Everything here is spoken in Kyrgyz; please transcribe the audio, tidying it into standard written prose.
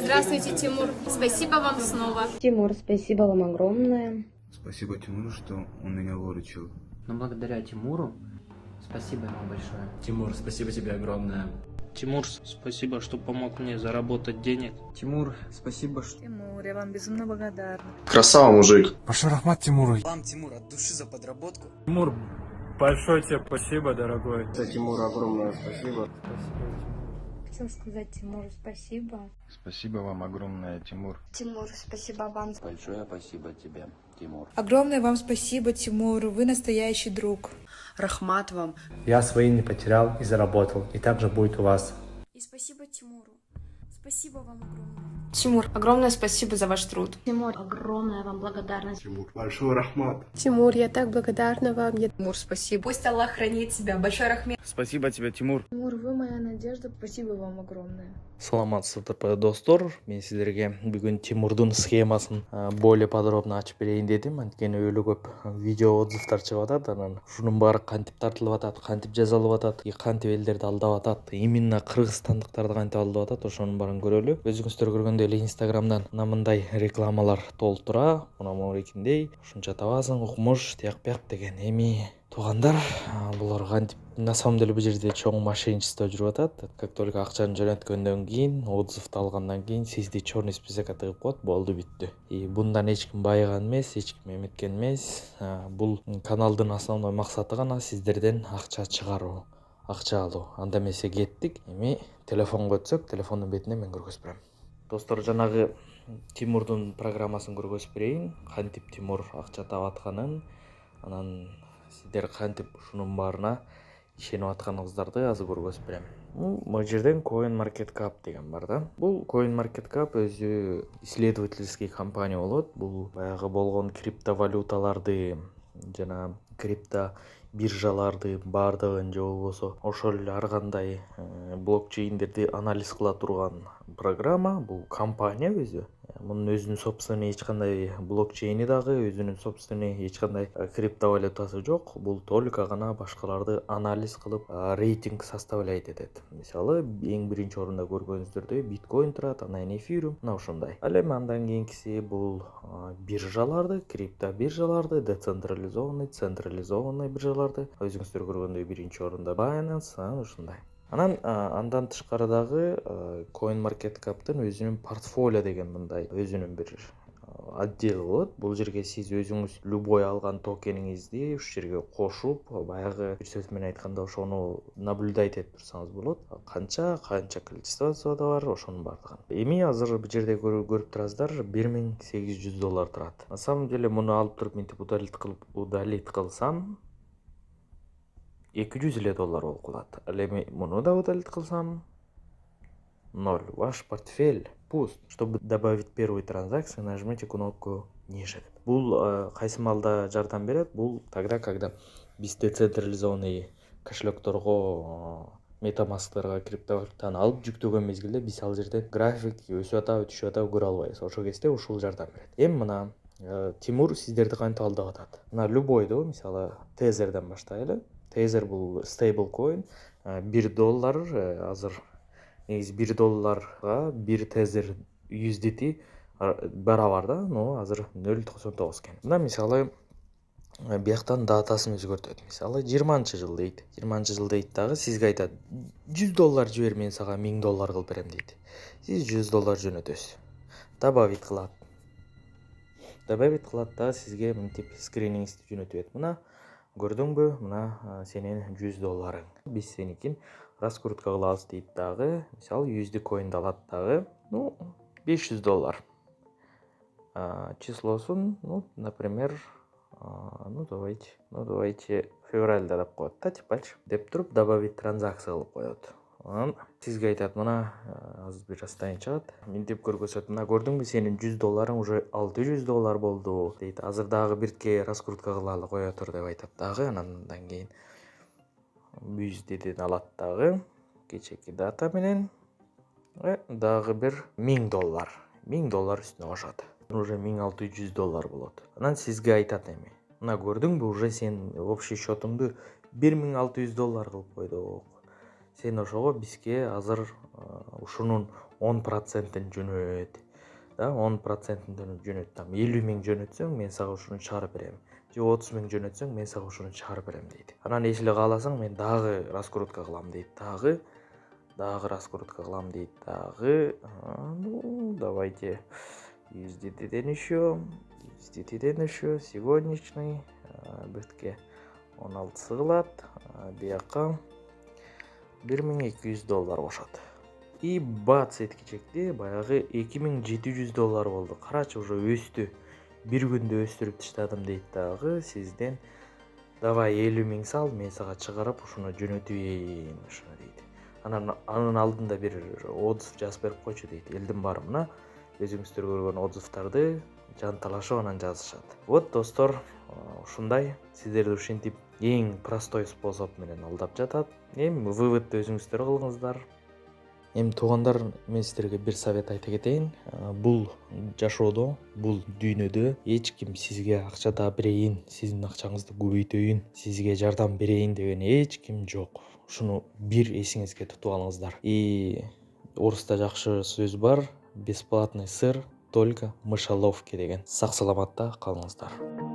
Здравствуйте, Тимур. Спасибо вам снова. Тимур, спасибо вам огромное. Спасибо Тимуру, что он меня выручил. Но благодаря Тимуру, спасибо ему большое. Тимур, спасибо тебе огромное. Тимур, спасибо, что помог мне заработать денег. Тимур, спасибо, что... Тимур, я вам безумно благодарна. Красава, мужик. Башир Ахмат Тимуру. Вам, Тимур, от души за подработку. Тимур, большое тебе спасибо, дорогой. Тимур, огромное спасибо. Хотел сказать Тимуру спасибо. Спасибо вам огромное, Тимур. Тимур, спасибо вам. Большое спасибо тебе, Тимур. Огромное вам спасибо, Тимур. Вы настоящий друг. Рахмат вам. Я свои не потерял и заработал. И также будет у вас. И спасибо Тимуру. Спасибо вам огромное. Тимур, огромное спасибо за ваш труд. Тимур, огромная вам благодарность. Тимур, большой рахмат. Тимур, я так благодарна вам. Тимур, спасибо. Пусть Аллах хранит тебя. Большой рахмет. Спасибо тебе, Тимур. Тимур, вы моя надежда. Спасибо вам огромное. Саламатсыздар достор, мен сіздерге бүгін Тимурдың схемасын более подробно ашып берейін дедім. Анткени өлі көп видео отзывтар чыгып атат, анан ушунун баары кантип тартылып атат, кантип жазалып атат, кантип элдерди алдап атат, именно кыргызстандыктарды кантип алдап атат, ошонун баарын көрөлү. Өзүңүздөр көргөндөй эле инстаграмдан мына мындай рекламалар толуп тура, мына морекиндей ушунча табасың, укмуш, тияк бияк деген. Эми туугандар, булар кантип на самом деле бул жерде чоң мошенничество жүрүп атат. Как только акчаны жөнөткөндөн кийин, отзывды алгандан кийин сизди черный списокко тыгып коет, болду бүттү. И bundan эч ким байыган эмес, эч ким эметкен эмес. Бул каналдын основной максаты гана сиздерден акча чыгаруу, акча алуу. Анда эмесе кеттик. Эми телефонго өтсөк, телефондун бетине мен көргөзүп берем. Достор, жанагы Тимурдун программасын көргөзүп берейин. Кантип Тимур акча таап атканын, анан сиздер кантип ушунун баарына ишенип атканыңыздарды азыр көргөзүп берем. Могу жерден CoinMarketCap деген бар да. Бул CoinMarketCap өзү исследовательский компания болот. Бул баягы болгон криптовалюталарды жана крипто биржаларды баардыгын же болбосо ошол эле ар кандай блокчейндерди анализ кыла турган программа. Бул компания өзү. Мунун өзүнүн собственный эч кандай блокчейни дагы, өзүнүн собственный эч кандай криптовалютасы жок. Бул только гана башкаларды анализ кылып, рейтинг составляйт этет. Мисалы, эң биринчи орунда көргөнүздөрдөй биткоин турат, анан эфириум, мына ошондой. Ал эми андан кийинкиси бул биржаларды, крипто биржаларды, децентрализованный, централизованный биржаларды. Өзүңүздөр көргөндөй биринчи орунда Binance, ушундай. Андан тышкары дагы CoinMarketCap'тын өзүнүн портфолио деген мындай өзүнүн бир отдел болот. Бул жерге сиз өзүңүз любой алган токениңизди ушу жерге кошуп, баягы бир сөз менен айтканда ошону наблюдать этип турсаңыз болот. Канча количествосу да бар, ошонун баардыгын. Эми азыр бул жерде көрүп турасыздар, $1800 турат. На самом деле муну алып туруп мынтип удалить кылсам $200 болуп калат. Ал эми муну да удалить кылсам 0. Ваш портфель пуст. Чтобы добавить первую транзакцию, нажмите кнопку ниже. Бул кайсы маалда жардам берет? Бул тогда, когда биз децентрализованный кошелекторго, MetaMask'тарга криптовалютаны алып жүктөгөн мезгилде биз ал жерден график өсүп атабы, түшүп атабы көрө албайбыз. Ошол кезде ушул жардам берет. Эми мына Тимур сиздерди кантип алдап атат? Мына любойду, мисалы, Tetherден баштайлы. Tether бул stable coin, $1 азыр негизи $1 1 Tether USDT барабар да, но азыр 0.99 экен. Мына мисалы бияктан датасын өзгөртөт. Мисалы 20-жыл дейт. 20-жыл дейт дагы сизге айтат, $100 жибер, мен сага $1000 кылып берем дейт. Сиз $100 жөнөтөсүз. Добавить кылат. Добавить кылат да сизге мынтип скринингди жөнөтүп берет. Мына көрдүңбү, мына сенин $100. Биз сеникин раскрутка кылабыз дейт дагы. Мисалы USD коинди алат дагы. $500. Числосун, например, давайте февральда деп коет да, типач. Деп туруп добавить транзакция кылып коет. Сизге айтат, мына азыр бир жастайын чыгат. Мынтип көргөзөт. Мына көрдүңбү, сенин $100 уже $600 болду дейт. Азыр дагы бирке раскрутка кылалы кое тур деп айтат дагы. Андан кийин USD'ден алат дагы кечеки дата менен дагы бир $1000. $1000 үстүнө кошот. Уже $1600 болот. Анан сизге айтат эми. Мына көрдүңбү, уже сен общий счетуңду $1600 кылып койдук. Сен ошого бизге азыр ушунун 10%-ин жөнөт. Да, 10%-ин жөнөт. Там 50 миң жөнөтсөң, мен сага ушуну чыгарып берем. Же 30 миң жөнөтсөң, мен сага ушуну чыгарып берем дейт. Анан эсиле кааласаң, мен дагы раскрутка кылам дейт. Дагы раскрутка кылам дейт. Ну, давайте USDT-ден еще, сегодняшний бүтке 16 кылат, бияка $1200 кошот. И бац эткичекте баягы $2700 болду. Карачы уже өстү. Bir күндө өстүрүп таштадым дейт дагы. Сизден давай 50 миң сал, мен сага чыгарып ушуну жөнөтүйүн ушуну дейт. Анын алдында бир отзыв жазып берип койчу дейт. Элдин барымына өзүңүздөр көргөн отзывдарды жанталашып анан жазышат. Вот достор, ушундай сиздерди ушинтип эң простой способ менен алдап жатат. Эми выводду өзүңүздөр кылыңыздар. Эми туугандар, мен сиздерге бир совет айта кетейин. Бул жашоодо, бул дүйнөдө эч ким сизге акча да берейин, сиздин акчаңызды көбөйтөйүн, сизге жардам берейин деген эч ким жок. Ушуну бир эсиңизге тутуп алыңыздар. И оруста жакшы сөз бар: бесплатный сыр только в мышеловке деген. Сак саламатта калыңыздар.